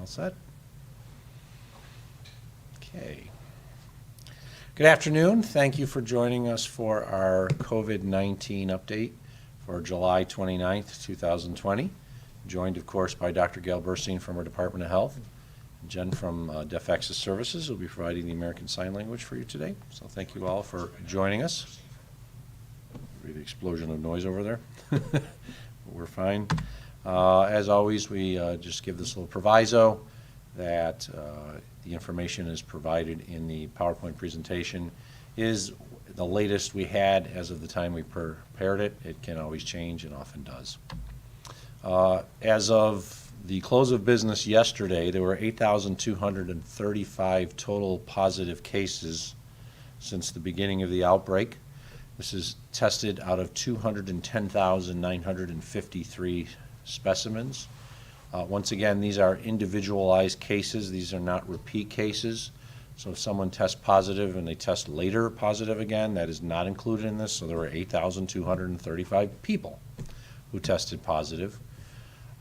All set? Okay. Good afternoon. Thank you for joining us for our COVID-19 update for July 29th, 2020. Joined, of course, by Dr. Gail Burstein from our Department of Health. Jen from Deaf Access Services will be providing the American Sign Language for you today. So thank you all for joining us. The explosion of noise over there. We're fine. As always, we just give this little proviso that the information is provided in the PowerPoint presentation is the latest we had as of the time we prepared it. It can always change and often does. As of the close of business yesterday, there were 8,235 total positive cases since the beginning of the outbreak. This is tested out of 210,953 specimens. Once again, these are individualized cases. These are not repeat cases. So if someone tests positive and they test later positive again, that is not included in this. So there were 8,235 people who tested positive.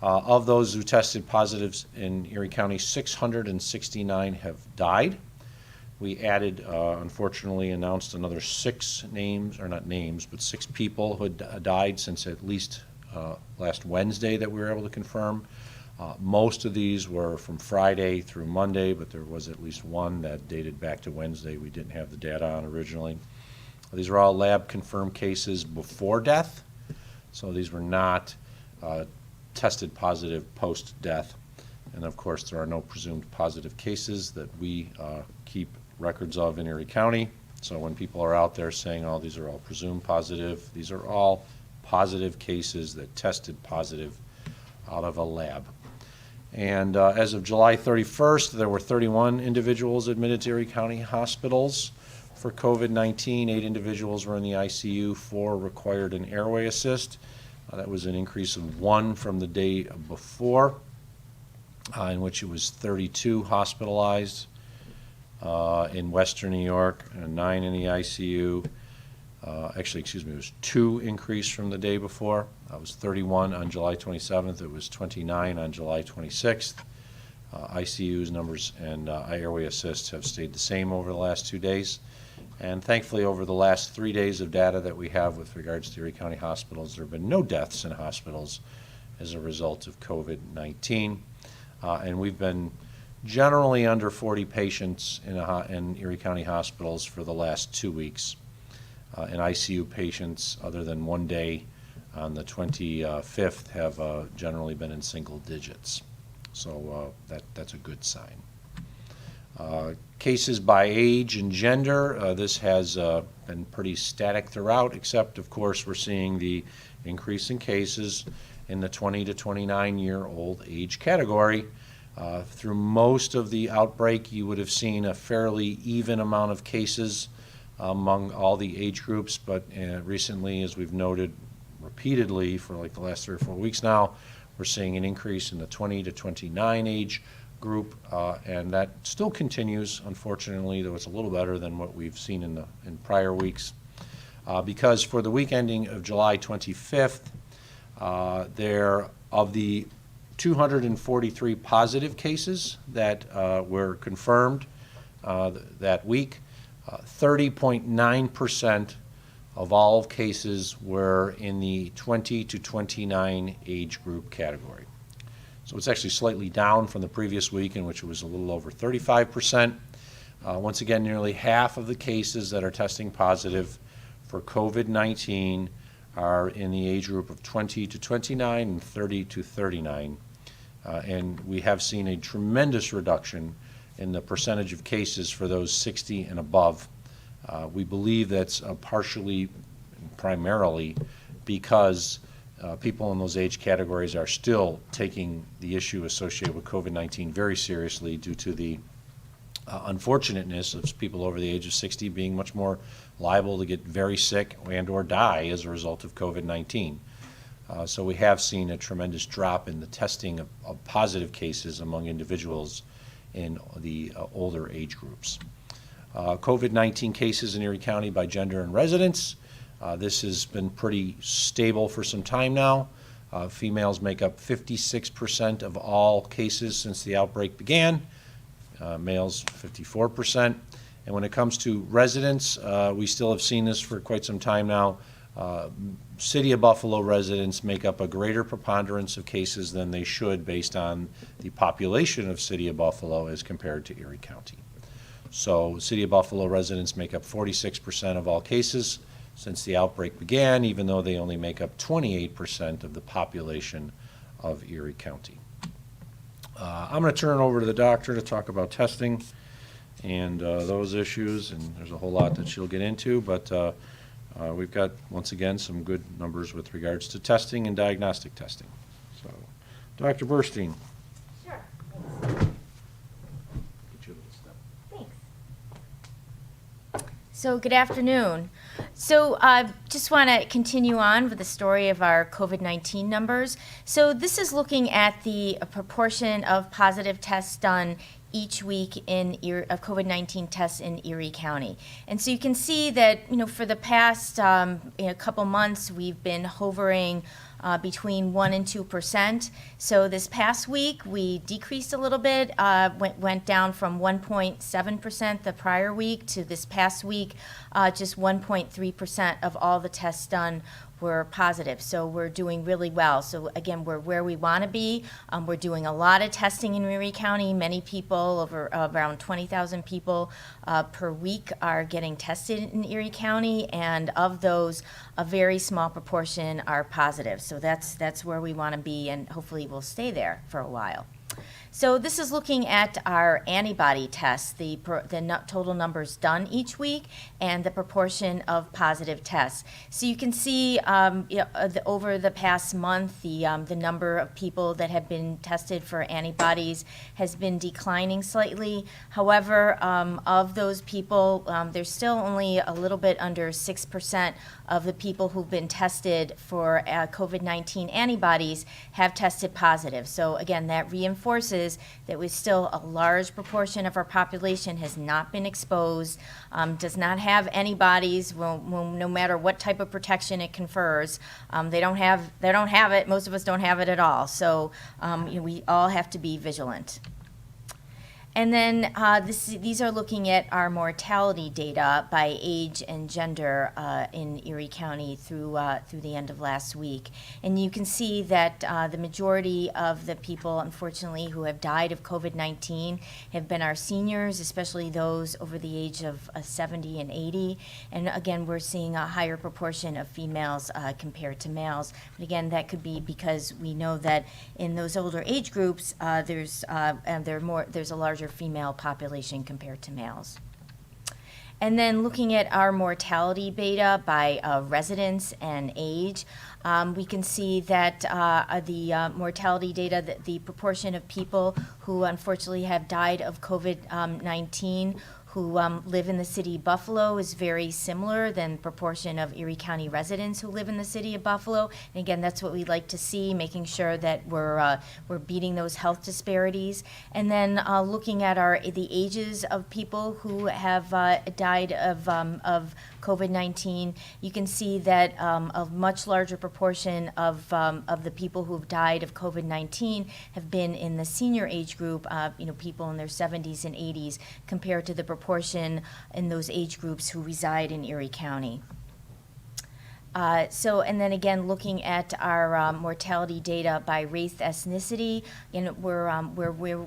Of those who tested positives in Erie County, 669 have died. We added, unfortunately, announced another 6 names, or not names, but 6 people who had died since at least last Wednesday that we were able to confirm. Most of these were from Friday through Monday, but there was at least one that dated back to Wednesday. We didn't have the data on originally. These are all lab-confirmed cases before death, so these were not tested positive post-death. And of course, there are no presumed positive cases that we keep records of in Erie County. So when people are out there saying, oh, these are all presumed positive, these are all positive cases that tested positive out of a lab. And as of July 31st, there were 31 individuals admitted to Erie County hospitals for COVID-19. 8 individuals were in the ICU, 4 required an airway assist. That was an increase of 1 from the day before, in which it was 32 hospitalized in Western New York and 9 in the ICU. Actually, excuse me, it was 2 increase from the day before. It was 31 on July 27th. It was 29 on July 26th. ICU's numbers and airway assists have stayed the same over the last 2 days. And thankfully, over the last 3 days of data that we have with regards to Erie County hospitals, there have been no deaths in hospitals as a result of COVID-19. And we've been generally under 40 patients in Erie County hospitals for the last 2 weeks. And ICU patients, other than one day on the 25th, have generally been in single digits. So that's a good sign. Cases by age and gender, this has been pretty static throughout, except, of course, we're seeing the increase in cases in the 20 to 29-year-old age category. Through most of the outbreak, you would have seen a fairly even amount of cases among all the age groups, but recently, as we've noted repeatedly for like the last 3 or 4 weeks now, we're seeing an increase in the 20 to 29 age group, and that still continues, unfortunately, though it's a little better than what we've seen in prior weeks. Because for the week ending of July 25th, of the 243 positive cases that were confirmed that week, 30.9% of all cases were in the 20 to 29 age group category. So it's actually slightly down from the previous week, in which it was a little over 35%. Once again, nearly half of the cases that are testing positive for COVID-19 are in the age group of 20 to 29 and 30 to 39. And we have seen a tremendous reduction in the percentage of cases for those 60 and above. We believe that's partially, primarily, because people in those age categories are still taking the issue associated with COVID-19 very seriously due to the unfortunateness of people over the age of 60 being much more liable to get very sick and or die as a result of COVID-19. So we have seen a tremendous drop in the testing of positive cases among individuals in the older age groups. COVID-19 cases in Erie County by gender and residence. This has been pretty stable for some time now. Females make up 56% of all cases since the outbreak began, males 54%. And when it comes to residents, we still have seen this for quite some time now. City of Buffalo residents make up a greater preponderance of cases than they should based on the population of City of Buffalo as compared to Erie County. So City of Buffalo residents make up 46% of all cases since the outbreak began, even though they only make up 28% of the population of Erie County. I'm going to turn it over to the doctor to talk about testing and those issues, and there's a whole lot that she'll get into, but we've got, once again, some good numbers with regards to testing and diagnostic testing. So, Dr. Burstein. Sure. Get you a little step. Thanks. So, good afternoon. So, just want to continue on with the story of our COVID-19 numbers. So, this is looking at the proportion of positive tests done each week of COVID-19 tests in Erie County. And so you can see that, for the past couple months, we've been hovering between 1% and 2%. So this past week, we decreased a little bit, went down from 1.7% the prior week to this past week, just 1.3% of all the tests done were positive. So we're doing really well. So again, we're where we want to be. We're doing a lot of testing in Erie County. Many people, around 20,000 people per week are getting tested in Erie County, and of those, a very small proportion are positive. So that's where we want to be, and hopefully we'll stay there for a while. So this is looking at our antibody tests, the total numbers done each week, and the proportion of positive tests. So you can see over the past month, the number of people that have been tested for antibodies has been declining slightly. However, of those people, there's still only a little bit under 6% of the people who've been tested for COVID-19 antibodies have tested positive. So again, that reinforces that we still a large proportion of our population has not been exposed, does not have antibodies, no matter what type of protection it confers. They don't have it. Most of us don't have it at all. So we all have to be vigilant. And then these are looking at our mortality data by age and gender in Erie County through the end of last week. And you can see that the majority of the people, unfortunately, who have died of COVID-19 have been our seniors, especially those over the age of 70 and 80. And again, we're seeing a higher proportion of females compared to males. But again, that could be because we know that in those older age groups, there's a larger female population compared to males. And then looking at our mortality beta by residence and age, we can see that the mortality data, the proportion of people who unfortunately have died of COVID-19 who live in the city of Buffalo is very similar than proportion of Erie County residents who live in the city of Buffalo. And again, that's what we'd like to see, making sure that we're beating those health disparities. And then looking at the ages of people who have died of COVID-19, you can see that a much larger proportion of the people who've died of COVID-19 have been in the senior age group, people in their 70s and 80s, compared to the proportion in those age groups who reside in Erie County. And then again, looking at our mortality data by race, ethnicity, we're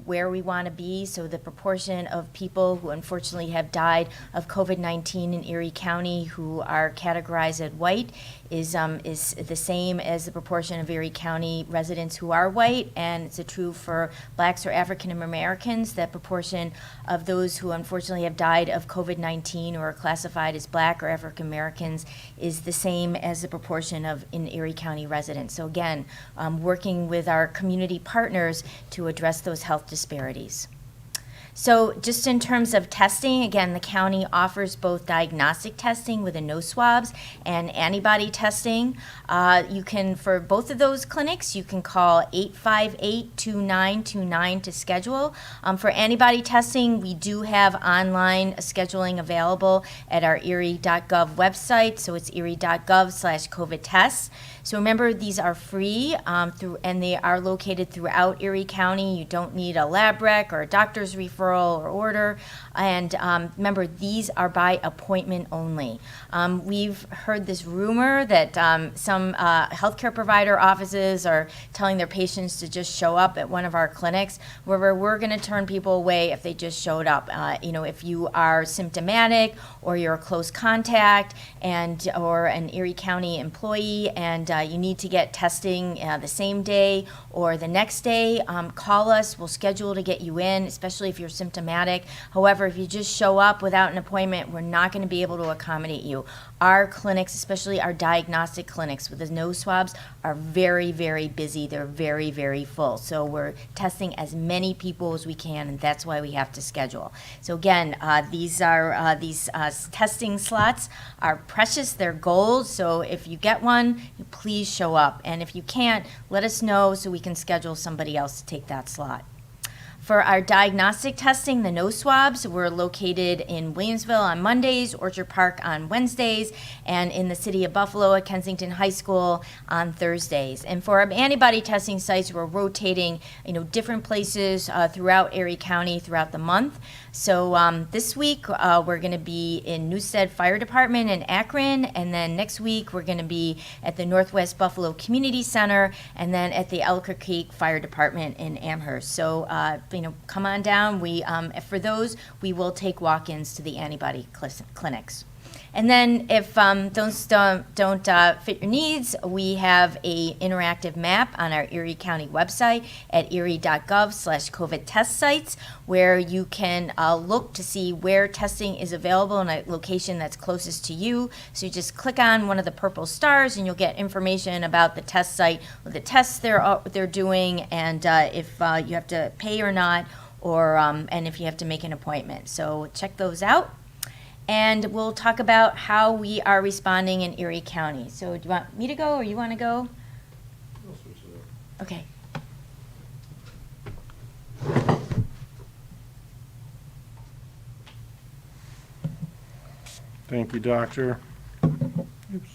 where we want to be. So the proportion of people who unfortunately have died of COVID-19 in Erie County who are categorized as white is the same as the proportion of Erie County residents who are white, and it's true for blacks or African Americans. That proportion of those who unfortunately have died of COVID-19 or are classified as black or African Americans is the same as the proportion of in Erie County residents. So again, working with our community partners to address those health disparities. So just in terms of testing, again, the county offers both diagnostic testing with a nose swabs and antibody testing. You can, for both of those clinics, you can call 858-2929 to schedule. For antibody testing, we do have online scheduling available at our erie.gov website. So it's erie.gov/COVID tests. So remember, these are free and they are located throughout Erie County. You don't need a lab rec or a doctor's referral or order. And remember, these are by appointment only. We've heard this rumor that some healthcare provider offices are telling their patients to just show up at one of our clinics. However, we're going to turn people away if they just showed up. If you are symptomatic or you're a close contact or an Erie County employee and you need to get testing the same day or the next day, call us. We'll schedule to get you in, especially if you're symptomatic. However, if you just show up without an appointment, we're not going to be able to accommodate you. Our clinics, especially our diagnostic clinics with the nose swabs, are very, very busy. They're very, very full. So we're testing as many people as we can, and that's why we have to schedule. So again, these testing slots are precious. They're gold. So if you get one, please show up. And if you can't, let us know so we can schedule somebody else to take that slot. For our diagnostic testing, the nose swabs, we're located in Williamsville on Mondays, Orchard Park on Wednesdays, and in the city of Buffalo at Kensington High School on Thursdays. And for our antibody testing sites, we're rotating, different places throughout Erie County throughout the month. So this week, we're going to be in Newstead Fire Department in Akron, and then next week, we're going to be at the Northwest Buffalo Community Center, and then at the Ellicott Creek Fire Department in Amherst. So, come on down. For those, we will take walk-ins to the antibody clinics. And then if those don't fit your needs, we have a interactive map on our Erie County website at erie.gov/COVID test sites, where you can look to see where testing is available in a location that's closest to you. So you just click on one of the purple stars and you'll get information about the test site, the tests they're doing, and if you have to pay or not, or and if you have to make an appointment. So check those out. And we'll talk about how we are responding in Erie County. So do you want me to go or you want to go? I'll switch it up. Okay. Thank you, Doctor. Oops.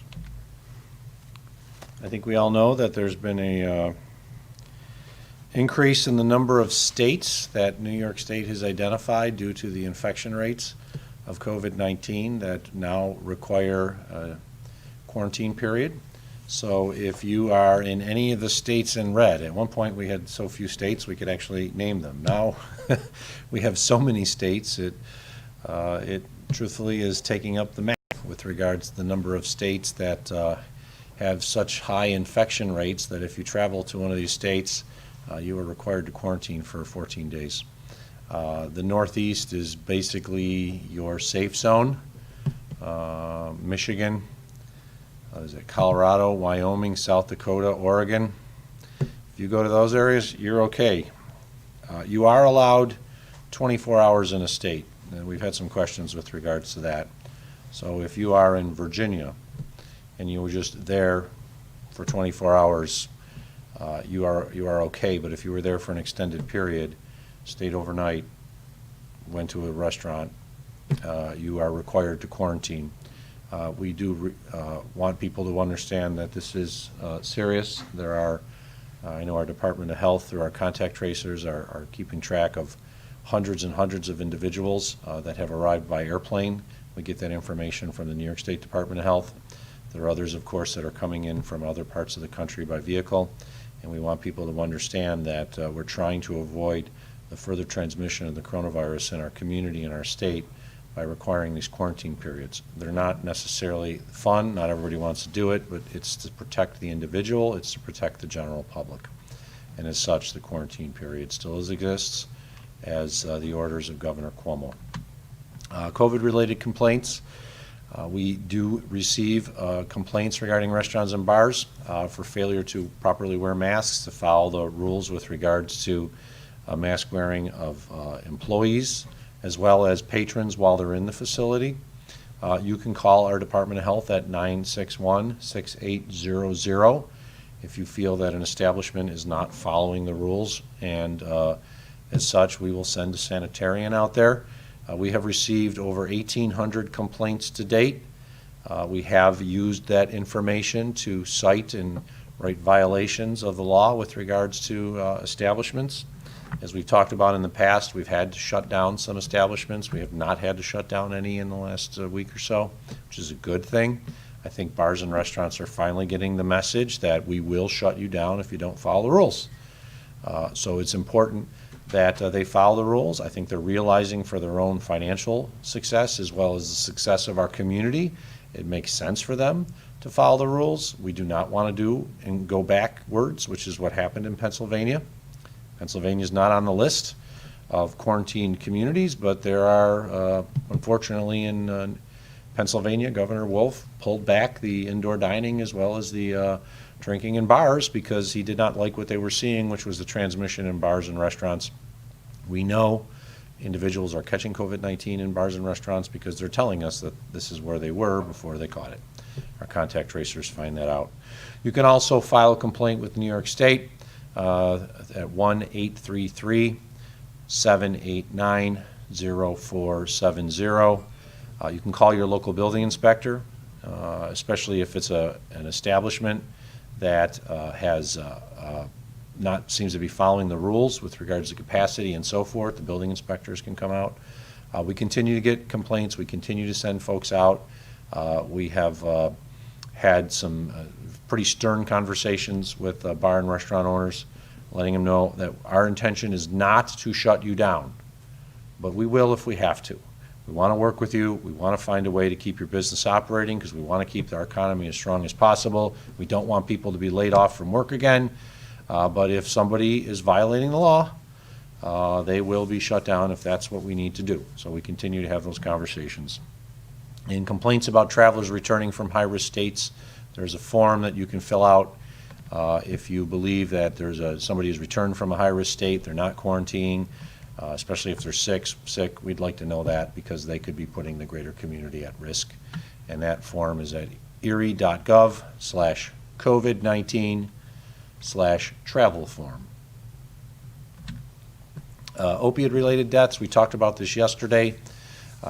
I think we all know that there's been a increase in the number of states that New York State has identified due to the infection rates of COVID-19 that now require a quarantine period. So if you are in any of the states in red, at one point we had so few states we could actually name them. Now we have so many states, it truthfully is taking up the map with regards to the number of states that have such high infection rates that if you travel to one of these states, you are required to quarantine for 14 days. The Northeast is basically your safe zone. Michigan, Colorado, Wyoming, South Dakota, Oregon. If you go to those areas, you're okay. You are allowed 24 hours in a state, and we've had some questions with regards to that. So if you are in Virginia and you were just there for 24 hours, you are okay. But if you were there for an extended period, stayed overnight, went to a restaurant, you are required to quarantine. We do want people to understand that this is serious. There are, I know our Department of Health, through our contact tracers, are keeping track of hundreds and hundreds of individuals that have arrived by airplane. We get that information from the New York State Department of Health. There are others, of course, that are coming in from other parts of the country by vehicle. And we want people to understand that we're trying to avoid the further transmission of the coronavirus in our community and our state by requiring these quarantine periods. They're not necessarily fun, not everybody wants to do it, but it's to protect the individual, it's to protect the general public. And as such, the quarantine period still exists as the orders of Governor Cuomo. COVID-related complaints. We do receive complaints regarding restaurants and bars for failure to properly wear masks, to follow the rules with regards to mask wearing of employees as well as patrons while they're in the facility. You can call our Department of Health at 961-6800 if you feel that an establishment is not following the rules, and as such, we will send a sanitarian out there. We have received over 1,800 complaints to date. We have used that information to cite and write violations of the law with regards to establishments. As we've talked about in the past, we've had to shut down some establishments. We have not had to shut down any in the last week or so, which is a good thing. I think bars and restaurants are finally getting the message that we will shut you down if you don't follow the rules. So it's important that they follow the rules. I think they're realizing for their own financial success as well as the success of our community, it makes sense for them to follow the rules. We do not want to do and go backwards, which is what happened in Pennsylvania. Pennsylvania is not on the list of quarantined communities, but there are, unfortunately, in Pennsylvania, Governor Wolf pulled back the indoor dining as well as the drinking in bars because he did not like what they were seeing, which was the transmission in bars and restaurants. We know individuals are catching COVID-19 in bars and restaurants because they're telling us that this is where they were before they caught it. Our contact tracers find that out. You can also file a complaint with New York State at 1-833-789-0470. You can call your local building inspector, especially if it's an establishment that seems to be following the rules with regards to capacity and so forth. The building inspectors can come out. We continue to get complaints. We continue to send folks out. We have had some pretty stern conversations with bar and restaurant owners, letting them know that our intention is not to shut you down, but we will if we have to. We want to work with you. We want to find a way to keep your business operating because we want to keep our economy as strong as possible. We don't want people to be laid off from work again. But if somebody is violating the law, they will be shut down if that's what we need to do. So we continue to have those conversations. In complaints about travelers returning from high-risk states, there's a form that you can fill out if you believe that somebody has returned from a high-risk state, they're not quarantining, especially if they're sick, we'd like to know that because they could be putting the greater community at risk. And that form is at erie.gov/COVID19/travel form. Opioid-related deaths, we talked about this yesterday.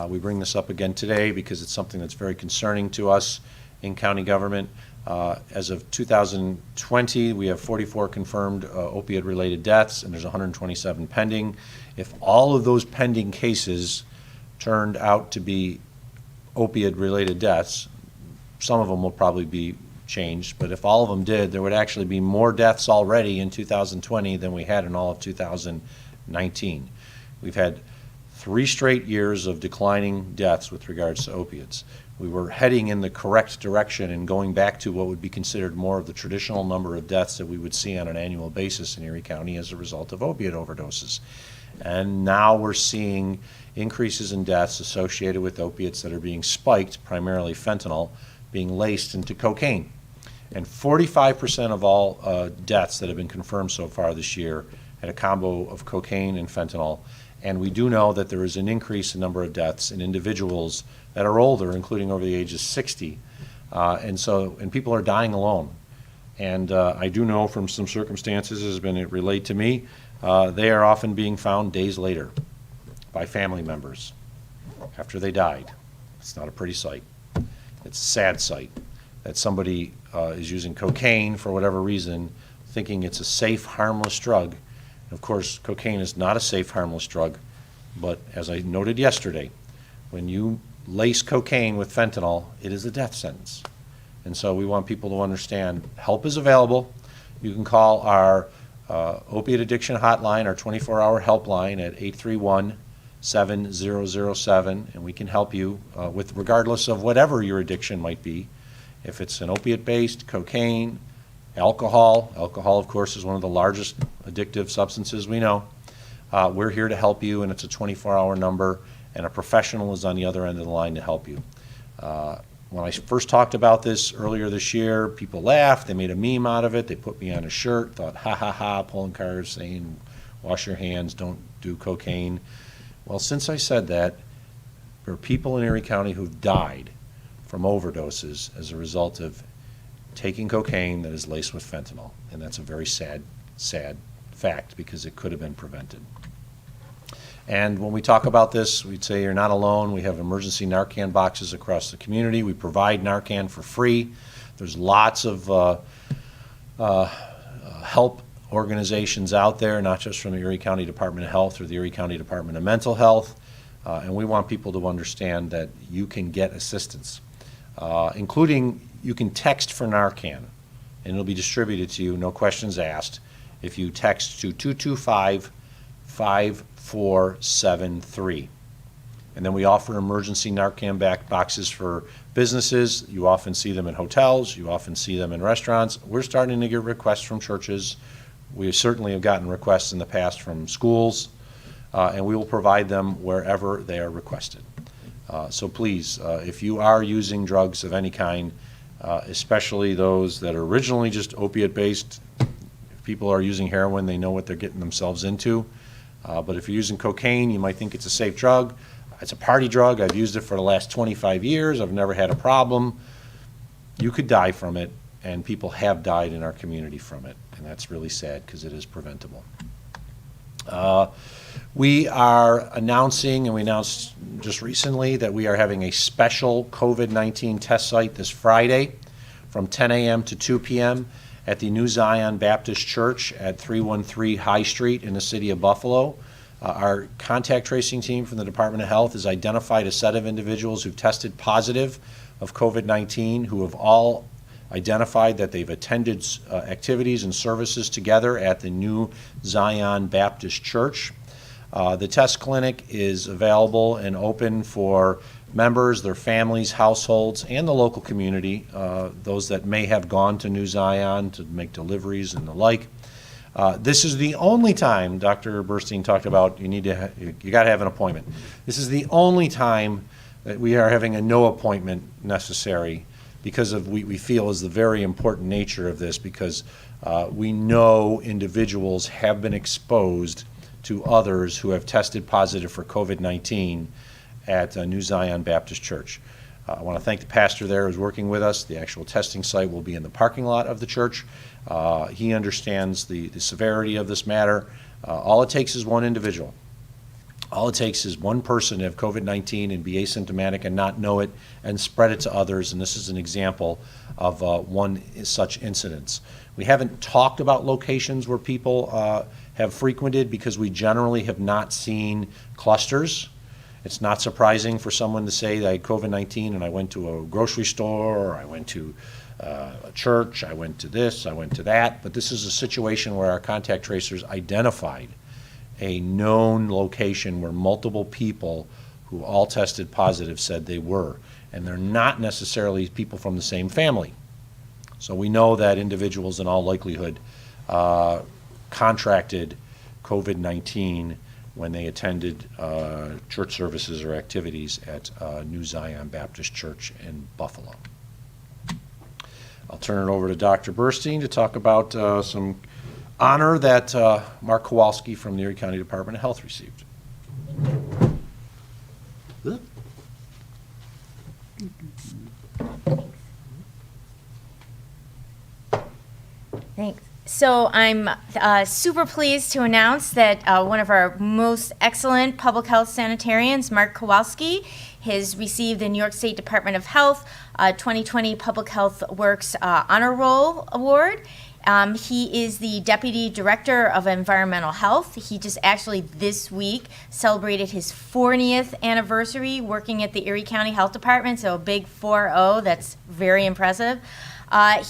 We bring this up again today because it's something that's very concerning to us in county government. As of 2020, we have 44 confirmed opioid-related deaths, and there's 127 pending. If all of those pending cases turned out to be opioid-related deaths, some of them will probably be changed, but if all of them did, there would actually be more deaths already in 2020 than we had in all of 2019. We've had 3 straight years of declining deaths with regards to opiates. We were heading in the correct direction and going back to what would be considered more of the traditional number of deaths that we would see on an annual basis in Erie County as a result of opiate overdoses. And now we're seeing increases in deaths associated with opiates that are being spiked, primarily fentanyl, being laced into cocaine. And 45% of all deaths that have been confirmed so far this year had a combo of cocaine and fentanyl. And we do know that there is an increase in number of deaths in individuals that are older, including over the age of 60. And people are dying alone. And I do know from some circumstances, has been relayed to me, they are often being found days later by family members after they died. It's not a pretty sight. It's a sad sight that somebody is using cocaine for whatever reason, thinking it's a safe, harmless drug. Of course, cocaine is not a safe, harmless drug, but as I noted yesterday, when you lace cocaine with fentanyl, it is a death sentence. And so we want people to understand help is available. You can call our opiate addiction hotline, our 24-hour helpline at 831-7007, and we can help you with regardless of whatever your addiction might be. If it's an opiate-based, cocaine, alcohol, of course, is one of the largest addictive substances we know. We're here to help you, and it's a 24-hour number, and a professional is on the other end of the line to help you. When I first talked about this earlier this year, people laughed, they made a meme out of it, they put me on a shirt, thought, ha ha ha, pulling cards, saying, wash your hands, don't do cocaine. Well, since I said that, there are people in Erie County who've died from overdoses as a result of taking cocaine that is laced with fentanyl, and that's a very sad, sad fact because it could have been prevented. And when we talk about this, we'd say you're not alone. We have emergency Narcan boxes across the community. We provide Narcan for free. There's lots of help organizations out there, not just from the Erie County Department of Health or the Erie County Department of Mental Health. And we want people to understand that you can get assistance, including you can text for Narcan, and it'll be distributed to you, no questions asked, if you text to 225-5473. And then we offer emergency Narcan boxes for businesses. You often see them in hotels. You often see them in restaurants. We're starting to get requests from churches. We certainly have gotten requests in the past from schools, and we will provide them wherever they are requested. So please, if you are using drugs of any kind, especially those that are originally just opiate-based, if people are using heroin, they know what they're getting themselves into. But if you're using cocaine, you might think it's a safe drug. It's a party drug. I've used it for the last 25 years. I've never had a problem. You could die from it, and people have died in our community from it, and that's really sad because it is preventable. We are announcing, and we announced just recently, that we are having a special COVID-19 test site this Friday from 10 a.m. to 2 p.m. at the New Zion Baptist Church at 313 High Street in the city of Buffalo. Our contact tracing team from the Department of Health has identified a set of individuals who've tested positive of COVID-19, who have all identified that they've attended activities and services together at the New Zion Baptist Church. The test clinic is available and open for members, their families, households, and the local community, those that may have gone to New Zion to make deliveries and the like. This is the only time, Dr. Burstein talked about, you got to have an appointment. This is the only time that we are having a no appointment necessary because of we feel is the very important nature of this, because we know individuals have been exposed to others who have tested positive for COVID-19 at New Zion Baptist Church. I want to thank the pastor there who's working with us. The actual testing site will be in the parking lot of the church. He understands the severity of this matter. All it takes is one individual. All it takes is one person to have COVID-19 and be asymptomatic and not know it and spread it to others, and this is an example of one such incidence. We haven't talked about locations where people have frequented because we generally have not seen clusters. It's not surprising for someone to say that I had COVID-19 and I went to a grocery store, or I went to a church, I went to this, I went to that, but this is a situation where our contact tracers identified a known location where multiple people who all tested positive said they were, and they're not necessarily people from the same family. So we know that individuals in all likelihood contracted COVID-19 when they attended church services or activities at New Zion Baptist Church in Buffalo. I'll turn it over to Dr. Burstein to talk about some honor that Mark Kowalski from the Erie County Department of Health received. Thanks. So I'm super pleased to announce that one of our most excellent public health sanitarians, Mark Kowalski, has received the New York State Department of Health 2020 Public Health Works Honor Roll Award. He is the Deputy Director of Environmental Health. He just actually this week celebrated his 40th anniversary working at the Erie County Health Department, so a big 4-0, that's very impressive.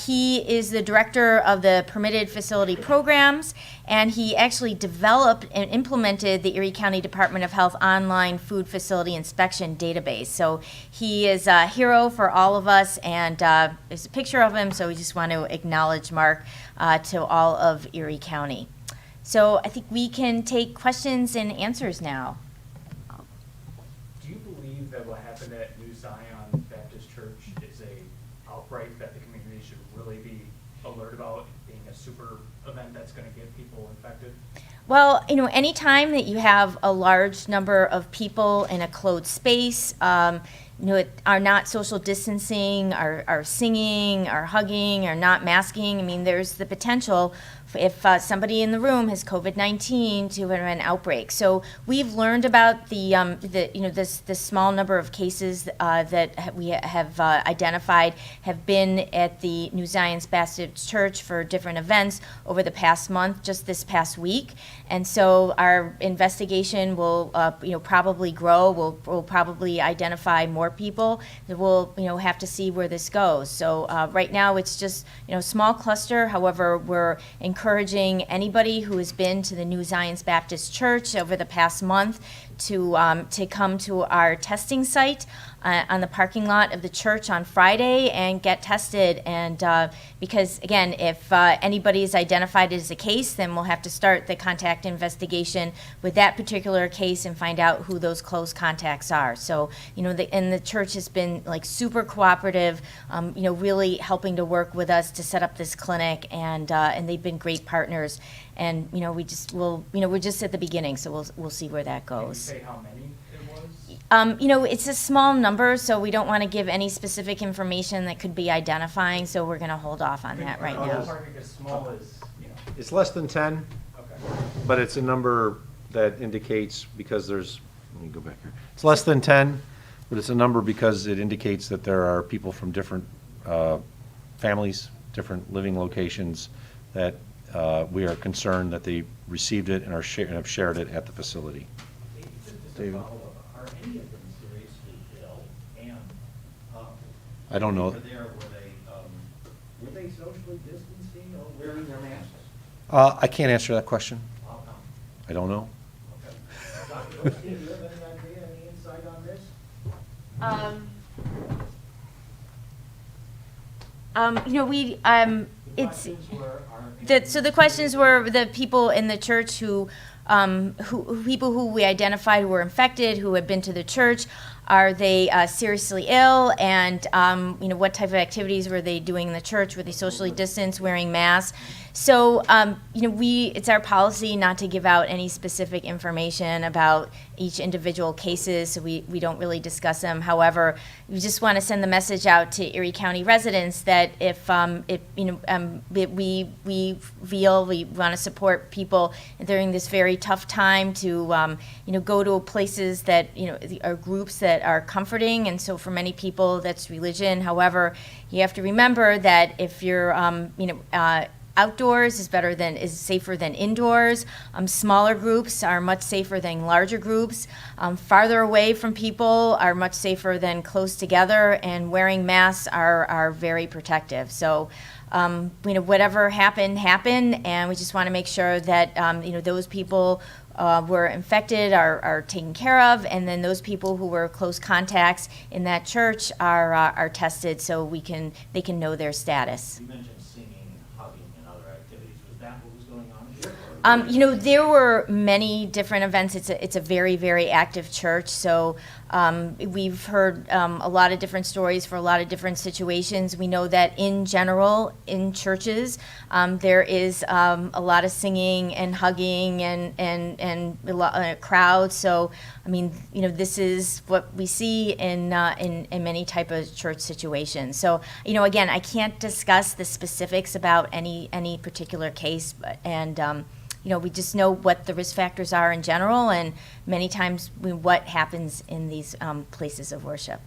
He is the director of the Permitted Facility Programs, and he actually developed and implemented the Erie County Department of Health online food facility inspection database. So he is a hero for all of us, and there's a picture of him, so we just want to acknowledge Mark to all of Erie County. So I think we can take questions and answers now. Do you believe that what happened at New Zion Baptist Church is a outbreak that the community should really be alert about, being a super event that's going to get people infected? Well, you know, anytime that you have a large number of people in a closed space, you know, are not social distancing, are singing, are hugging, are not masking, I mean, there's the potential if somebody in the room has COVID-19 to an outbreak. So we've learned about this small number of cases that we have identified have been at the New Zion's Baptist Church for different events over the past month, just this past week. And so our investigation will probably grow. We'll probably identify more people. We'll have to see where this goes. So right now it's just small cluster. However, we're encouraging anybody who has been to the New Zion's Baptist Church over the past month to come to our testing site on the parking lot of the church on Friday and get tested. And because, again, if anybody is identified as a case, then we'll have to start the contact investigation with that particular case and find out who those close contacts are. So, and the church has been like super cooperative, really helping to work with us to set up this clinic, and they've been great partners. And we're just at the beginning, so we'll see where that Can you goes. say how many it was? It's a small number, so we don't want to give any specific information that could be identifying, so we're going to hold off on that right now. Ballpark as small as, It's less than 10, okay. but it's a number that indicates, because there's, let me go back here. It's less than 10, but it's a number because it indicates that there are people from different families, different living locations, that we are concerned that they received it and have shared it at the facility. Just David? a follow-up, are any of them seriously ill? And I don't know. Were they socially distancing or wearing their masks? I can't answer that question. How come? I don't know. Okay. Dr. Lipsky, do you have any idea, any insight on this? The It's questions were, so the questions were the people in the church who people who we identified who were infected, who had been to the church. Are they seriously ill? And what type of activities were they doing in the church? Were they socially distanced, wearing masks? So it's our policy not to give out any specific information about each individual cases, so we don't really discuss them. However, we just want to send the message out to Erie County residents that if we feel we want to support people during this very tough time to go to places that are groups that are comforting, and so for many people that's religion. However, you have to remember that if you're outdoors is safer than indoors. Smaller groups are much safer than larger groups. Farther away from people are much safer than close together, and wearing masks are very protective. So, whatever happened, and we just want to make sure that those people were infected are taken care of, and then those people who were close contacts in that church are tested so they can know their status. you mentioned singing, hugging, and other activities. Was that what was going on here? There were many different events. It's a very, very active church, so we've heard a lot of different stories for a lot of different situations. We know that in general, in churches, there is a lot of singing and hugging and a crowd. So, this is what we see in many type of church situations. So, again, I can't discuss the specifics about any particular case, we just know what the risk factors are in general, and many times what happens in these places of worship.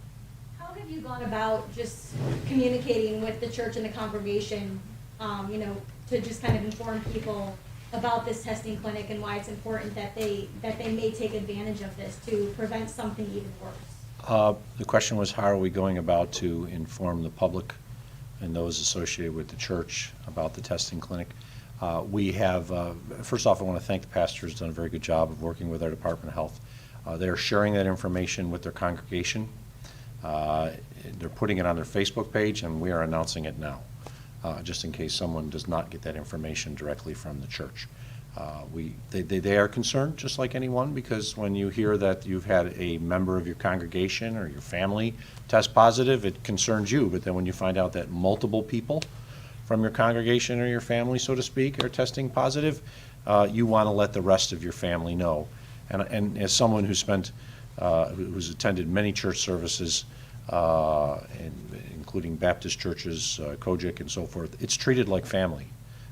How have you gone about just communicating with the church and the congregation, to just kind of inform people about this testing clinic and why it's important that they may take advantage of this to prevent something even worse? The question was, how are we going about to inform the public and those associated with the church about the testing clinic? We have, first off, I want to thank the pastor who's done a very good job of working with our Department of Health. They're sharing that information with their congregation. They're putting it on their Facebook page, and we are announcing it now, just in case someone does not get that information directly from the church. They are concerned, just like anyone, because when you hear that you've had a member of your congregation or your family test positive, it concerns you. But then when you find out that multiple people from your congregation or your family, so to speak, are testing positive, you want to let the rest of your family know. And as someone who's attended many church services, including Baptist churches, Kojic and so forth, it's treated like family.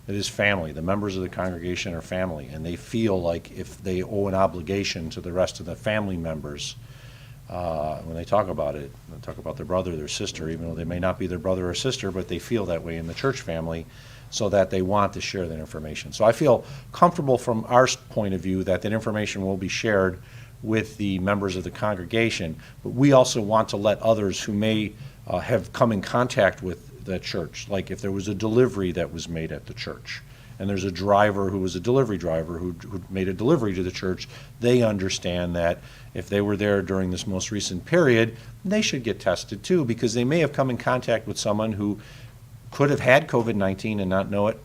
It is family. The members of the congregation are family, and they feel like if they owe an obligation to the rest of the family members, when they talk about it, they talk about their brother, their sister, even though they may not be their brother or sister, but they feel that way in the church family, so that they want to share that information. So I feel comfortable from our point of view that that information will be shared with the members of the congregation, but we also want to let others who may have come in contact with the church, like if there was a delivery that was made at the church, and there's a driver who was a delivery driver who made a delivery to the church, they understand that if they were there during this most recent period, they should get tested too, because they may have come in contact with someone who could have had COVID-19 and not know it.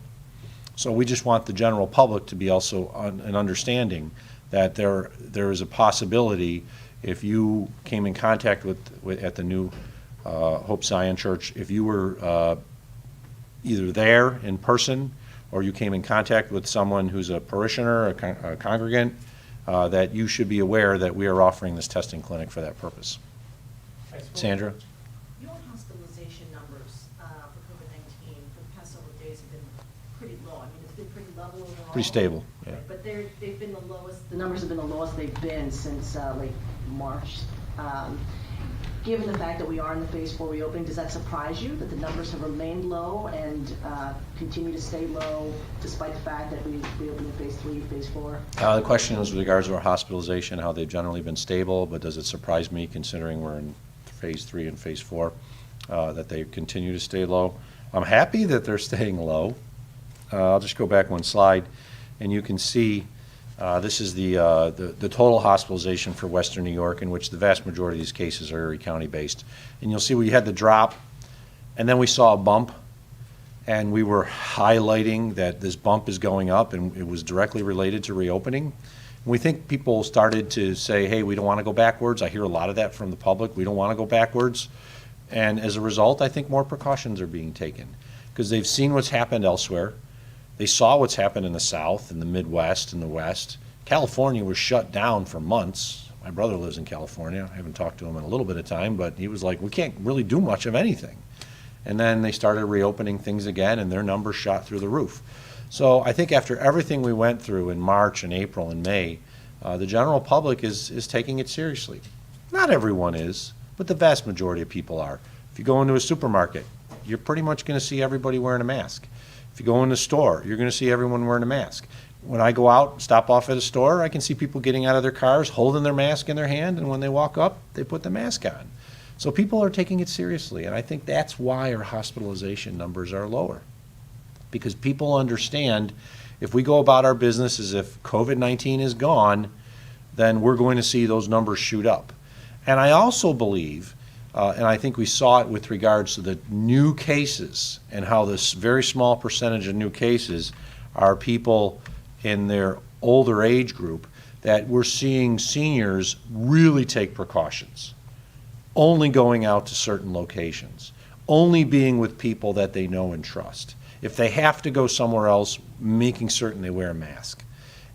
So we just want the general public to be also an understanding that there is a possibility, if you came in contact with at the new Hope Zion Church, if you were either there in person or you came in contact with someone who's a parishioner, a congregant, that you should be aware that we are offering this testing clinic for that purpose. Sandra? Your hospitalization numbers for COVID-19 for the past several days have been pretty low. I mean, it's been pretty level overall. Pretty stable, yeah. Right, but they've been the lowest, the numbers have been the lowest they've been since late March. Given the fact that we are in the phase 4 reopening, does that surprise you that the numbers have remained low and continue to stay low despite the fact that we reopened in phase 3, phase 4? The question was with regards to our hospitalization, how they've generally been stable, but does it surprise me, considering we're in phase 3 and phase 4, that they continue to stay low? I'm happy that they're staying low. I'll just go back one slide, and you can see this is the total hospitalization for Western New York, in which the vast majority of these cases are Erie County based. And you'll see we had the drop, and then we saw a bump, and we were highlighting that this bump is going up, and it was directly related to reopening. And we think people started to say, hey, we don't want to go backwards. I hear a lot of that from the public. We don't want to go backwards. And as a result, I think more precautions are being taken, because they've seen what's happened elsewhere. They saw what's happened in the South, in the Midwest, in the West. California was shut down for months. My brother lives in California. I haven't talked to him in a little bit of time, but he was like, we can't really do much of anything. And then they started reopening things again, and their numbers shot through the roof. So I think after everything we went through in March and April and May, the general public is taking it seriously. Not everyone is, but the vast majority of people are. If you go into a supermarket, you're pretty much going to see everybody wearing a mask. If you go in the store, you're going to see everyone wearing a mask. When I go out, stop off at a store, I can see people getting out of their cars, holding their mask in their hand, and when they walk up, they put the mask on. So people are taking it seriously, and I think that's why our hospitalization numbers are lower. Because people understand if we go about our business as if COVID-19 is gone, then we're going to see those numbers shoot up. And I also believe, and I think we saw it with regards to the new cases and how this very small percentage of new cases are people in their older age group, that we're seeing seniors really take precautions, only going out to certain locations, only being with people that they know and trust. If they have to go somewhere else, making certain they wear a mask.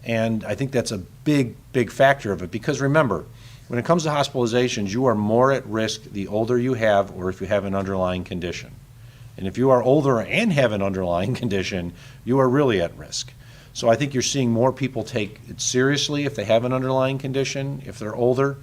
And I think that's a big, big factor of it, because remember, when it comes to hospitalizations, you are more at risk the older you have or if you have an underlying condition. And if you are older and have an underlying condition, you are really at risk. So I think you're seeing more people take it seriously if they have an underlying condition, if they're older.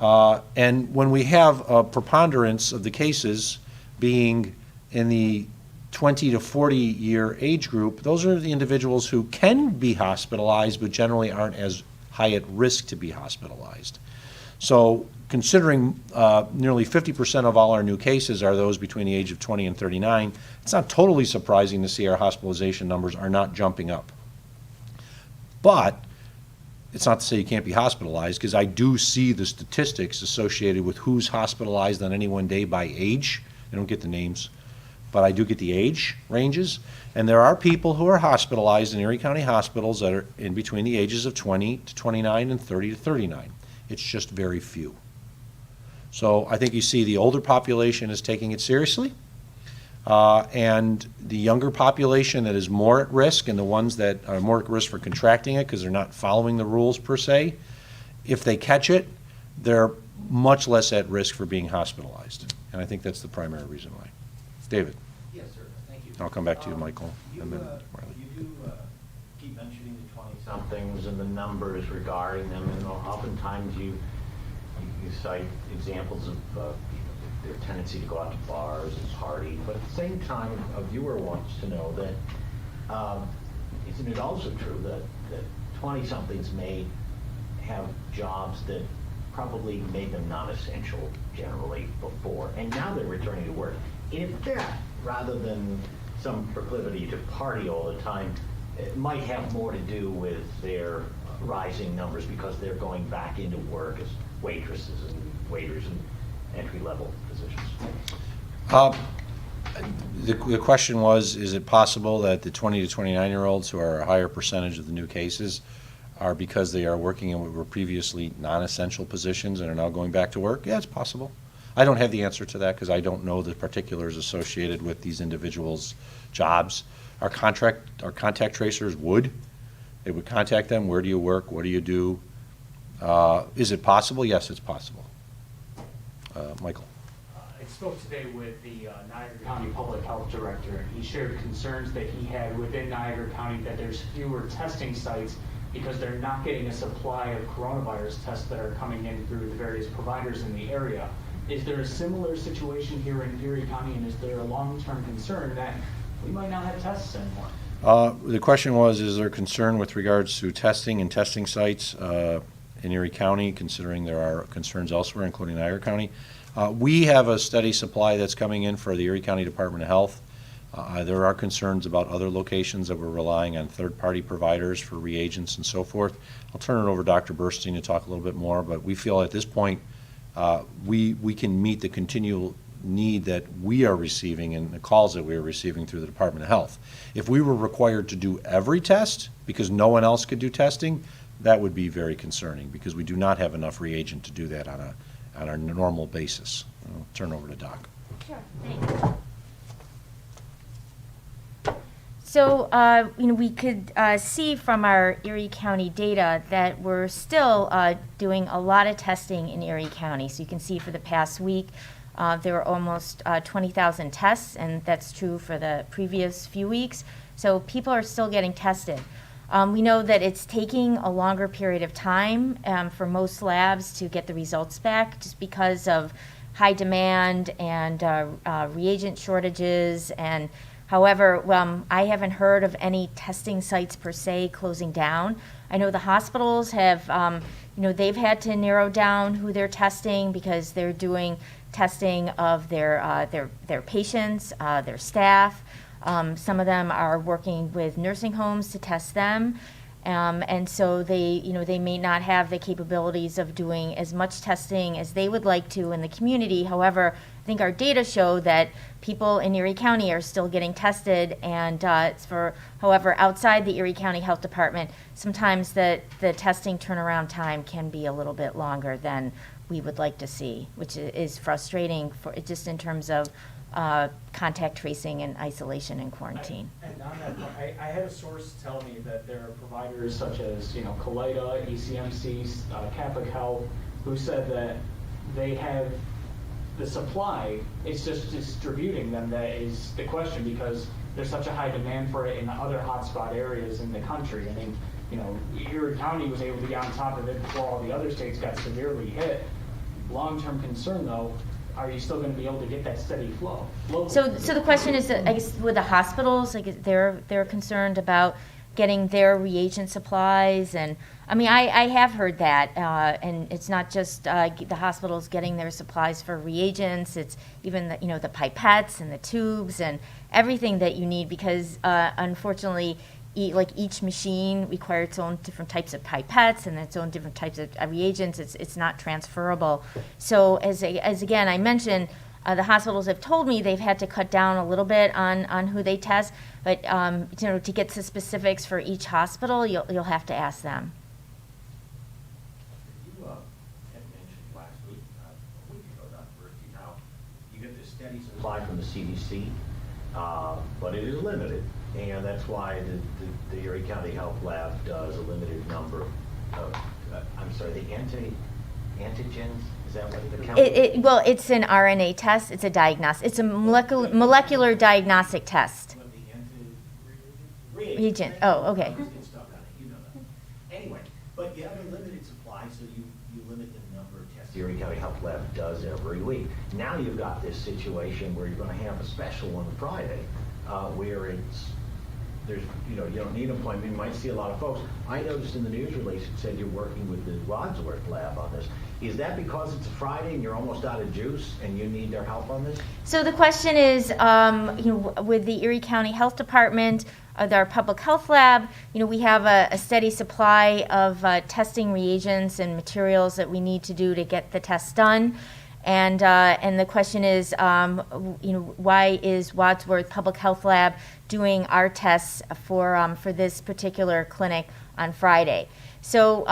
And when we have a preponderance of the cases being in the 20 to 40 year age group, those are the individuals who can be hospitalized but generally aren't as high at risk to be hospitalized. So considering nearly 50% of all our new cases are those between the age of 20 and 39, it's not totally surprising to see our hospitalization numbers are not jumping up. But it's not to say you can't be hospitalized, because I do see the statistics associated with who's hospitalized on any one day by age. I don't get the names, but I do get the age ranges. And there are people who are hospitalized in Erie County hospitals that are in between the ages of 20 to 29 and 30 to 39. It's just very few. So I think you see the older population is taking it seriously, and the younger population that is more at risk, and the ones that are more at risk for contracting it because they're not following the rules per se, if they catch it, they're much less at risk for being hospitalized. And I think that's the primary reason why. David. Yes, sir. Thank you. I'll come back to you, Michael. You, and then uh, Riley. you do keep mentioning the 20-somethings and the numbers regarding them, and oftentimes you cite examples of their tendency to go out to bars and party, but at the same time, a viewer wants to know that isn't it also true that 20-somethings may have jobs that probably made them non-essential generally before, and now they're returning to work. In fact, rather than some proclivity to party all the time, it might have more to do with their rising numbers because they're going back into work as waitresses and waiters and entry-level positions. The question was, is it possible that the 20 to 29-year-olds who are a higher percentage of the new cases are because they are working in what were previously non-essential positions and are now going back to work? Yeah, it's possible. I don't have the answer to that because I don't know the particulars associated with these individuals' jobs. Our contact tracers would. They would contact them. Where do you work? What do you do? Is it possible? Yes, it's possible. Michael. I spoke today with the Niagara County Public Health Director, and he shared concerns that he had within Niagara County that there's fewer testing sites because they're not getting a supply of coronavirus tests that are coming in through the various providers in the area. Is there a similar situation here in Erie County, and is there a long-term concern that we might not have tests anymore? The question was, is there concern with regards to testing and testing sites in Erie County, considering there are concerns elsewhere, including Niagara County? We have a steady supply that's coming in for the Erie County Department of Health. There are concerns about other locations that we're relying on third-party providers for reagents and so forth. I'll turn it over to Dr. Burstein to talk a little bit more, but we feel at this point we can meet the continual need that we are receiving and the calls that we are receiving through the Department of Health. If we were required to do every test because no one else could do testing, that would be very concerning because we do not have enough reagent to do that on a normal basis. I'll turn over to Doc. Sure, thanks. So, we could see from our Erie County data that we're still doing a lot of testing in Erie County. So you can see for the past week, there were almost 20,000 tests, and that's true for the previous few weeks. So people are still getting tested. We know that it's taking a longer period of time for most labs to get the results back just because of high demand and reagent shortages. And however, I haven't heard of any testing sites per se closing down. I know the hospitals have, they've had to narrow down who they're testing because they're doing testing of their patients, their staff. Some of them are working with nursing homes to test them, and so they may not have the capabilities of doing as much testing as they would like to in the community. However, I think our data show that people in Erie County are still getting tested, and however, outside the Erie County Health Department, sometimes the testing turnaround time can be a little bit longer than we would like to see, which is frustrating for just in terms of contact tracing and isolation and quarantine. And on that point, I had a source tell me that there are providers such as, Kalida, ECMC, Catholic Health, who said that they have the supply, it's just distributing them that is the question because there's such a high demand for it in the other hotspot areas in the country. I mean, Erie County was able to get on top of it before all the other states got severely hit. Long-term concern, though, are you still going to be able to get that steady flow? So the question is, I guess, with the hospitals, like they're concerned about getting their reagent supplies, and I mean, I have heard that, and it's not just the hospitals getting their supplies for reagents. It's even the pipettes and the tubes and everything that you need because unfortunately, each machine requires its own different types of pipettes and its own different types of reagents. It's not transferable. So as again I mentioned, the hospitals have told me they've had to cut down a little bit on who they test, but to get to specifics for each hospital, you'll have to ask them. You had mentioned last week, a week ago, Dr. Burstein, how you get this steady supply from the CDC, but it is limited. And that's why the Erie County Health Lab does a limited number of, the antigens, is that what the count? Well, it's an RNA test. It's a diagnostic. It's a molecular diagnostic test. But Regent, oh, okay. It's stuck on it, you know that. Anyway, but you have a limited supply, so you limit the number of tests the Erie County Health Lab does every week. Now you've got this situation where you're gonna have a special one Friday, where there's, you don't need an appointment, you might see a lot of folks. I noticed in the news release, it said you're working with the Wadsworth lab on this. Is that because it's a Friday and you're almost out of juice and you need their help on this? So the question is, with the Erie County Health Department, our public health lab, we have a steady supply of testing reagents and materials that we need to do to get the tests done. And the question is, why is Wadsworth Public Health Lab doing our tests for this particular clinic on Friday? So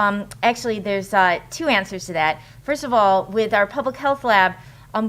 actually, there's two answers to that. First of all, with our public health lab, our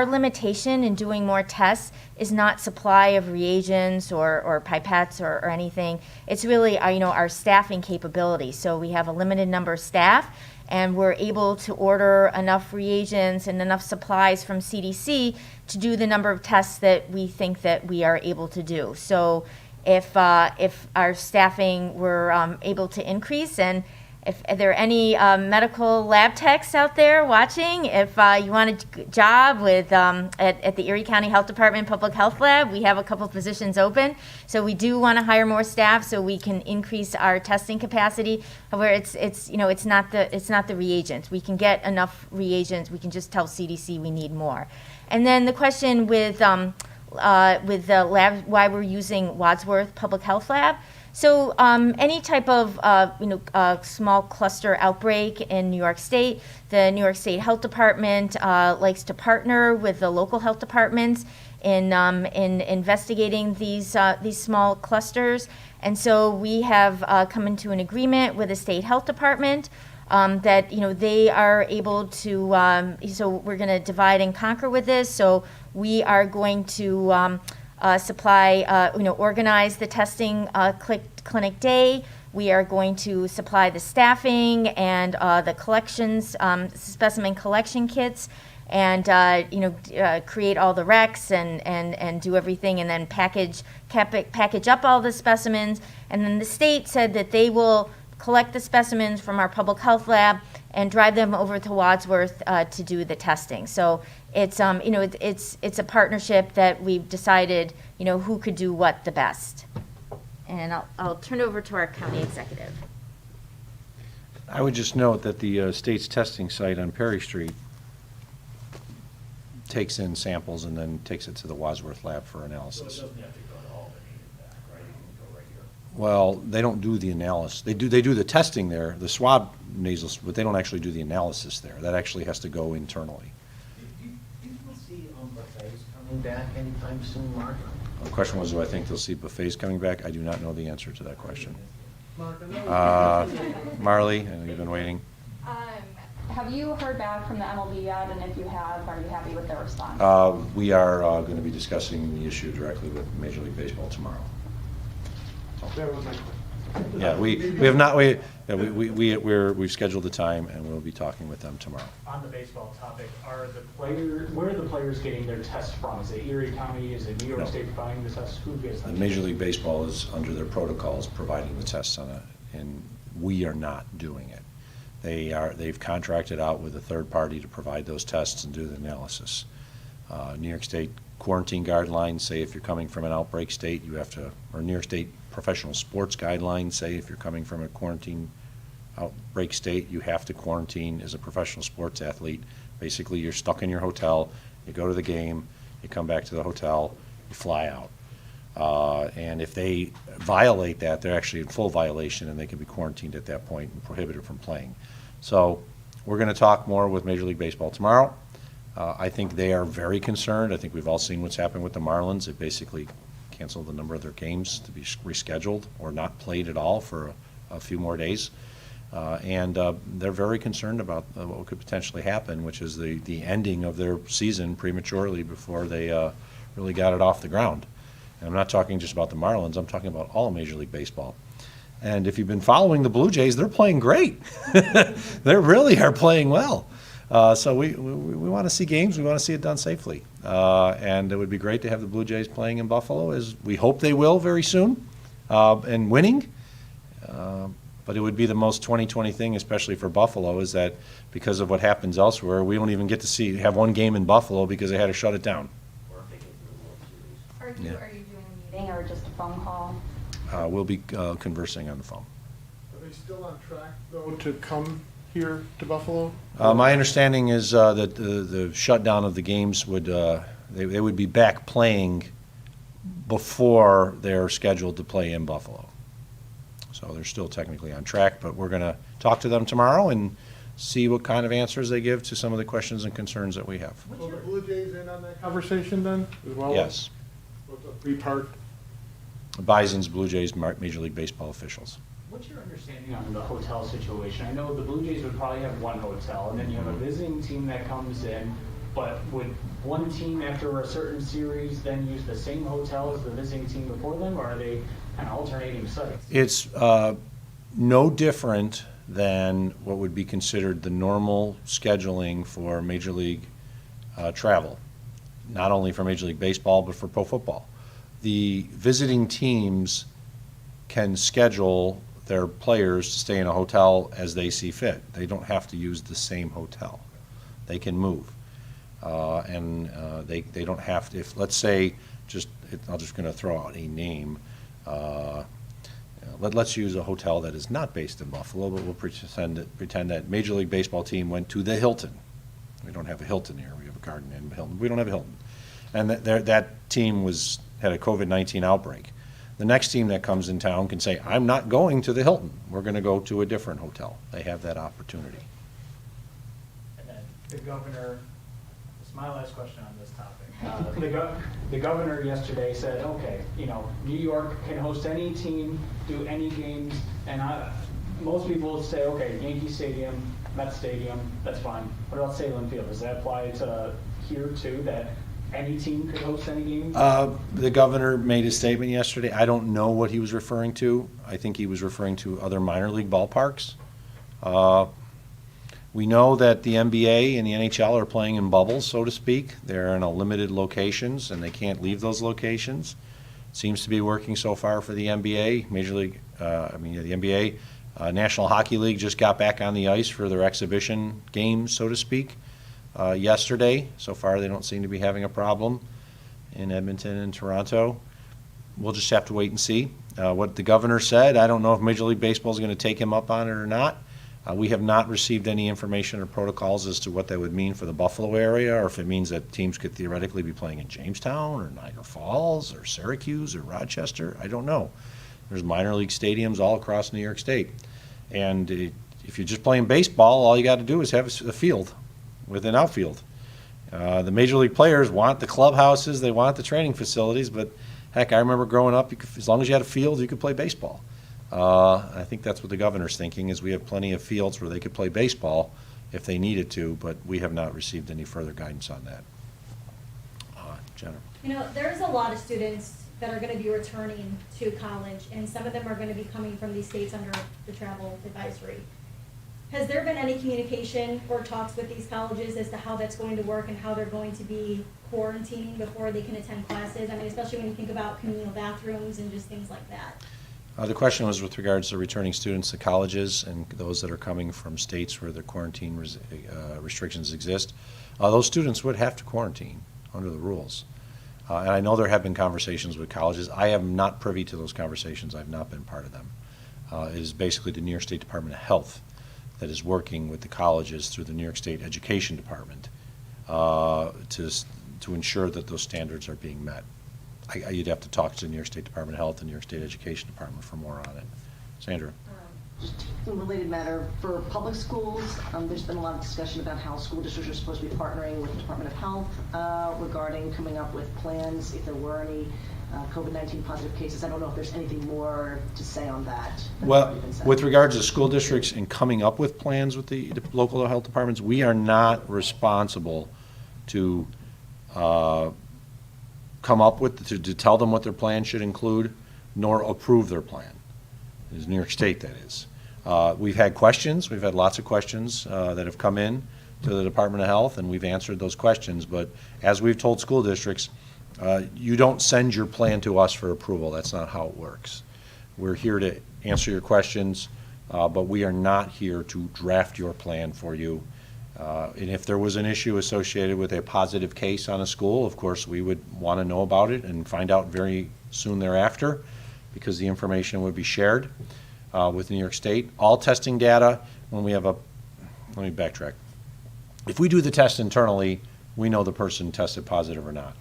limitation in doing more tests is not supply of reagents or pipettes or anything. It's really our staffing capability. So we have a limited number of staff, and we're able to order enough reagents and enough supplies from CDC to do the number of tests that we think that we are able to do. So if our staffing were able to increase, and if there are any medical lab techs out there watching, if you want a job with at the Erie County Health Department Public Health Lab, we have a couple positions open. So we do want to hire more staff so we can increase our testing capacity. However, it's not the reagents. We can get enough reagents. We can just tell CDC we need more. And then the question with the lab, why we're using Wadsworth Public Health Lab. So any type of small cluster outbreak in New York State, the New York State Health Department likes to partner with the local health departments in investigating these small clusters. And so we have come into an agreement with the state health department that they are able to. So we're going to divide and conquer with this. So we are going to supply, organize the testing clinic day. We are going to supply the staffing and the collections, specimen collection kits, and create all the recs and do everything, and then package up all the specimens. And then the state said that they will collect the specimens from our public health lab and drive them over to Wadsworth to do the testing. So it's it's a partnership that we've decided who could do what the best. And I'll turn it over to our county executive. I would just note that the state's testing site on Perry Street takes in samples and then takes it to the Wadsworth lab for So it analysis. doesn't have to go to Albany and back, right? It can go right here. Well, they don't do the analysis. They do the testing there, the swab nasal, but they don't actually do the analysis there. That actually has to go internally. Do you see buffets coming back anytime soon, Mark? The question was, do I think they'll see buffets coming back? I do not know the answer to that question. Mark, I know. Marley, I know you've been waiting. Have you heard back from the MLB yet? And if you have, are you happy with their response? We are going to be discussing the issue directly with Major League Baseball tomorrow. That was my question. Yeah, we've scheduled the time, and we'll be talking with them tomorrow. On the baseball topic, where are the players getting their tests from? Is it Erie County? Is it New York No. State providing the tests? Who gets them? Major League Baseball is under their protocols providing the tests and we are not doing it. They've contracted out with a third party to provide those tests and do the analysis. New York State quarantine guidelines say if you're coming from an outbreak state, you have to, or New York State professional sports guidelines say if you're coming from a quarantine outbreak state, you have to quarantine as a professional sports athlete. Basically, you're stuck in your hotel, you go to the game, you come back to the hotel, you fly out. And if they violate that, they're actually in full violation, and they can be quarantined at that point and prohibited from playing. So we're going to talk more with Major League Baseball tomorrow. I think they are very concerned. I think we've all seen what's happened with the Marlins. They basically canceled the number of their games to be rescheduled or not played at all for a few more days. And they're very concerned about what could potentially happen, which is the ending of their season prematurely before they really got it off the ground. And I'm not talking just about the Marlins. I'm talking about all Major League Baseball. And if you've been following the Blue Jays, they're playing great. They really are playing well. So we want to see games. We want to see it done safely. And it would be great to have the Blue Jays playing in Buffalo, as we hope they will very soon, and winning. But it would be the most 2020 thing, especially for Buffalo, is that because of what happens elsewhere, we don't even get to have one game in Buffalo because they had to shut it down. Or if they get to the World Series. Yeah. Are you doing a meeting or just a phone call? We'll be conversing on the phone. Are they still on track, though, to come here to Buffalo? My understanding is that the shutdown of the games would, they would be back playing before they're scheduled to play in Buffalo. So they're still technically on track, but we're going to talk to them tomorrow and see what kind of answers they give to some of the questions and concerns that we have. So the Blue Jays in on that conversation then, as well? Yes. So it's a three-part. Bison's, Blue Jays, Major League Baseball officials. What's your understanding on the hotel situation? I know the Blue Jays would probably have one hotel, and then you have a visiting team that comes in, but would one team after a certain series then use the same hotel as the visiting team before them, or are they kind of alternating sites? It's no different than what would be considered the normal scheduling for Major League travel, not only for Major League Baseball, but for pro football. The visiting teams can schedule their players to stay in a hotel as they see fit. They don't have to use the same hotel. They can move. They don't have to, if, let's say, I'm just going to throw out a name. Let's use a hotel that is not based in Buffalo, but we'll pretend that Major League Baseball team went to the Hilton. We don't have a Hilton here. We have a Garden Inn, Hilton. We don't have a Hilton. And that team had a COVID-19 outbreak. The next team that comes in town can say, I'm not going to the Hilton. We're going to go to a different hotel. They have that opportunity. And then the governor, this is my last question on this topic. The governor yesterday said, okay, New York can host any team, do any games, and most people would say, okay, Yankee Stadium, Met Stadium, that's fine. What about Salem Field? Does that apply to here too, that any team could host any games? The governor made a statement yesterday. I don't know what he was referring to. I think he was referring to other minor league ballparks. We know that the NBA and the NHL are playing in bubbles, so to speak. They're in a limited locations, and they can't leave those locations. Seems to be working so far for the NBA. The NBA, National Hockey League just got back on the ice for their exhibition games, so to speak, yesterday. So far, they don't seem to be having a problem in Edmonton and Toronto. We'll just have to wait and see. What the governor said, I don't know if Major League Baseball is going to take him up on it or not. We have not received any information or protocols as to what that would mean for the Buffalo area, or if it means that teams could theoretically be playing in Jamestown or Niagara Falls or Syracuse or Rochester. I don't know. There's minor league stadiums all across New York State. And if you're just playing baseball, all you got to do is have a field with an outfield. The major league players want the clubhouses, they want the training facilities, but heck, I remember growing up, as long as you had a field, you could play baseball. I think that's what the governor's thinking, is we have plenty of fields where they could play baseball if they needed to, but we have not received any further guidance on that. Jenna? There's a lot of students that are going to be returning to college, and some of them are going to be coming from these states under the travel advisory. Has there been any communication or talks with these colleges as to how that's going to work and how they're going to be quarantining before they can attend classes? I mean, especially when you think about communal bathrooms and just things like that. The question was with regards to returning students to colleges and those that are coming from states where the quarantine restrictions exist. Those students would have to quarantine under the rules. And I know there have been conversations with colleges. I am not privy to those conversations. I've not been part of them. It is basically the New York State Department of Health that is working with the colleges through the New York State Education Department to ensure that those standards are being met. You'd have to talk to the New York State Department of Health and New York State Education Department for more on it. Sandra? Just a related matter, for public schools, there's been a lot of discussion about how school districts are supposed to be partnering with the Department of Health regarding coming up with plans if there were any COVID-19 positive cases. I don't know if there's anything more to say on that. Well, with regards to school districts and coming up with plans with the local health departments, we are not responsible to come up with, to tell them what their plan should include, nor approve their plan. It is New York State, that is. We've had questions. We've had lots of questions that have come in to the Department of Health, and we've answered those questions. But as we've told school districts, you don't send your plan to us for approval. That's not how it works. We're here to answer your questions, but we are not here to draft your plan for you. And if there was an issue associated with a positive case on a school, of course, we would want to know about it and find out very soon thereafter, because the information would be shared with New York State. All testing data, when we have a, let me backtrack. If we do the test internally, we know the person tested positive or not.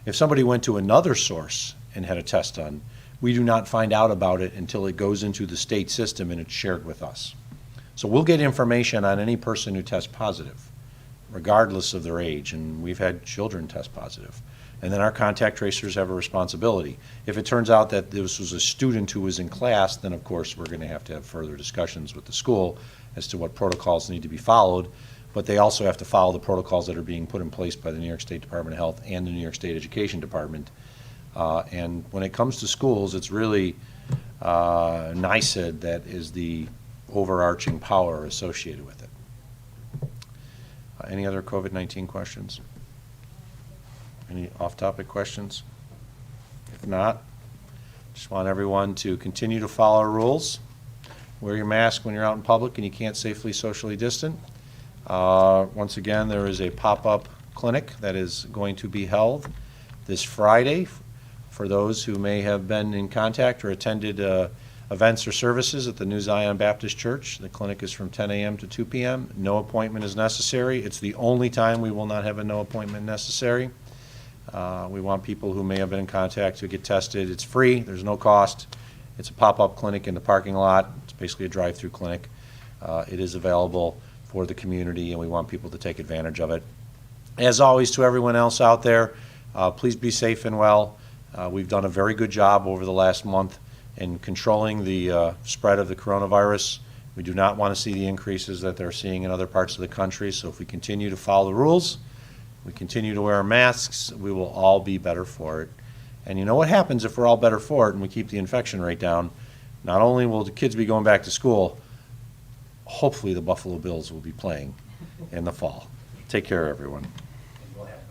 If somebody went to another source and had a test done, we do not find out about it until it goes into the state system and it's shared with us. So we'll get information on any person who tests positive, regardless of their age, and we've had children test positive. And then our contact tracers have a responsibility. If it turns out that this was a student who was in class, then of course we're going to have further discussions with the school as to what protocols need to be followed, but they also have to follow the protocols that are being put in place by the New York State Department of Health and the New York State Education Department. And when it comes to schools, it's really NICED that is the overarching power associated with it. Any other COVID-19 questions? Any off-topic questions? If not, just want everyone to continue to follow our rules. Wear your mask when you're out in public and you can't safely socially distant. Once again, there is a pop-up clinic that is going to be held this Friday for those who may have been in contact or attended events or services at the New Zion Baptist Church. The clinic is from 10 a.m. to 2 p.m. No appointment is necessary. It's the only time we will not have a no appointment necessary. We want people who may have been in contact to get tested. It's free. There's no cost. It's a pop-up clinic in the parking lot. It's basically a drive-through clinic. It is available for the community, and we want people to take advantage of it. As always, to everyone else out there, please be safe and well. We've done a very good job over the last month in controlling the spread of the coronavirus. We do not want to see the increases that they're seeing in other parts of the country, so if we continue to follow the rules, we continue to wear our masks, we will all be better for it. And you know what happens if we're all better for it and we keep the infection rate down? Not only will the kids be going back to school, hopefully the Buffalo Bills will be playing in the fall. Take care, everyone. And we'll have